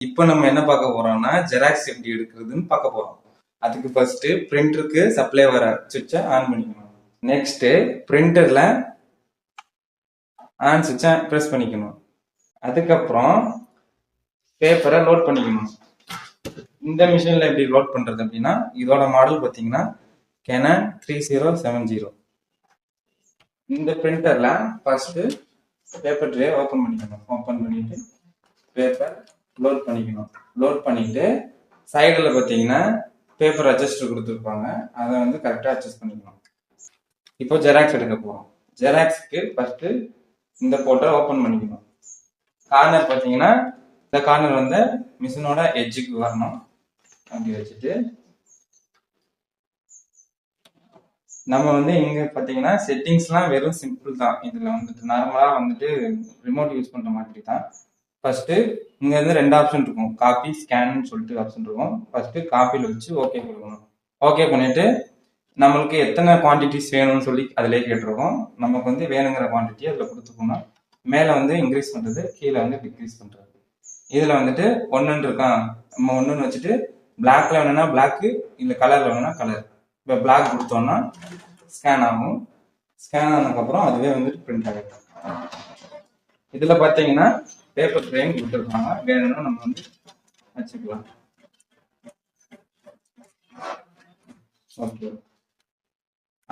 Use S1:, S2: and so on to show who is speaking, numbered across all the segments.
S1: இப்போ நம்ம என்ன பார்க்க போறோம்னா ஜெராக்ஸ் எப்படி எடுக்கிறதுன்னு பார்க்க போறோம். அதுக்கு ஃபர்ஸ்ட் பிரிண்டருக்கு சப்ளை வர சுவிட்சை ஆன் பண்ணிக்கணும். நெக்ஸ்ட் பிரிண்டர்ல ஆன் சுவிட்சை ப்ரெஸ் பண்ணிக்கணும். அதுக்கப்புறம் பேப்பரை லோட் பண்ணிக்கணும். இந்த மிஷின்ல எப்படி லோட் பண்றது அப்படின்னா, இதோட மாடல் பார்த்தீங்கன்னா Canon 3070. இந்த பிரிண்டர்ல ஃபர்ஸ்ட் பேப்பர் ட்ரே ஓபன் பண்ணிக்கணும். ஓபன் பண்ணிட்டு பேப்பர் லோட் பண்ணிக்கணும். லோட் பண்ணிட்டு சைடில் பார்த்தீங்கன்னா பேப்பர் அட்ஜஸ்டர் கொடுத்துருப்பாங்க, அதை வந்து கரெக்டாக அட்ஜஸ்ட் பண்ணிக்கணும். இப்போ ஜெராக்ஸ் எடுக்க போகிறோம். ஜெராக்ஸ்க்கு ஃபர்ஸ்ட் இந்த போட்டை ஓப்பன் பண்ணிக்கணும். கார்னர் பார்த்தீங்கன்னா இந்த கார்னர் வந்து மிஷினோட எட்ஜுக்கு வரணும். அப்படி வச்சுட்டு நம்ம வந்து இங்க பாத்தீங்கன்னா செட்டிங்ஸ்லாம் வெறும் சிம்பிள் தான். இதுல வந்துட்டு நார்மலா வந்துட்டு ரிமோட் யூஸ் பண்ற மாதிரி தான். ஃபர்ஸ்ட் இங்க இருந்து 2 ஆப்ஷன் இருக்கும், காப்பி ஸ்கேன் சொல்லிட்டு ஆப்ஷன் இருக்கும். ஃபர்ஸ்ட் காப்பியில் வச்சு ஓகே கொடுக்கணும். ஓகே பண்ணிட்டு நம்மளுக்கு எத்தனை குவான்டிட்டிஸ் வேணும்னு சொல்லி அதிலே கேட்டிருக்கோம். நமக்கு வந்து வேணுங்கிற குவான்டிட்டி அதில் கொடுத்துக்கணும். மேலே வந்து இன்க்ரீஸ் பண்றது, கீழே வந்து டிக்ரீஸ் பண்றது. இதுல வந்துட்டு 1 இருக்கான், நம்ம 1 வச்சுட்டு பிளாக்ல வேணும்னா பிளாக், இல்ல கலர்ல வேணும்னா கலர். இப்போ பிளாக் கொடுத்தோம்னா ஸ்கேன் ஆகும். ஸ்கேன் ஆனதுக்கப்புறம் அதுவே வந்துட்டு பிரிண்ட் ஆகிடும். இதுல பாத்தீங்கன்னா பேப்பர் ஃப்ரேம் கொடுத்துருக்காங்க, வேணும்னா நம்ம வந்து வச்சுக்கலாம். ஓகே.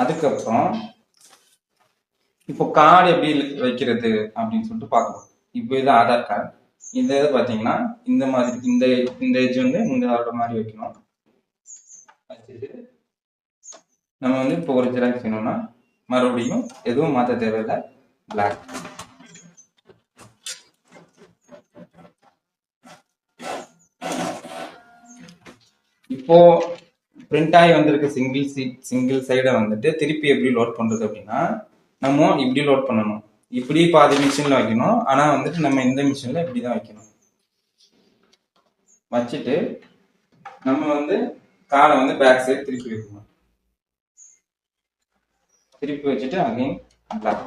S1: அதுக்கப்புறம் இப்போ கார்டு எப்படி வைக்கிறது அப்படின்னு சொல்லிட்டு பார்க்கணும். இப்போ இது ஆதார் கார்டு. இந்த இது பார்த்தீங்கன்னா இந்த மாதிரி இந்த ஏஜ் வந்து இந்த மாதிரி வைக்கணும். வச்சுட்டு நம்ம வந்து இப்போ ஒரு ஜெராக்ஸ் வேணும்னா மறுபடியும் எதுவும் மாற்ற தேவையில்லை, பிளாக். இப்போ பிரிண்ட் ஆகி வந்திருக்க சிங்கிள் சைடை வந்துட்டு திருப்பி எப்படி லோட் பண்றது அப்படின்னா, நம்ம இப்படி லோட் பண்ணணும். இப்படி பாதி மிஷின்ல வைக்கணும், ஆனா வந்துட்டு நம்ம இந்த மிஷின்ல இப்படிதான் வைக்கணும். வச்சுட்டு நம்ம வந்து காலை வந்து பேக் சைடு திருப்பி வைக்கணும். திருப்பி வச்சுட்டு அகைன் பிளாக்.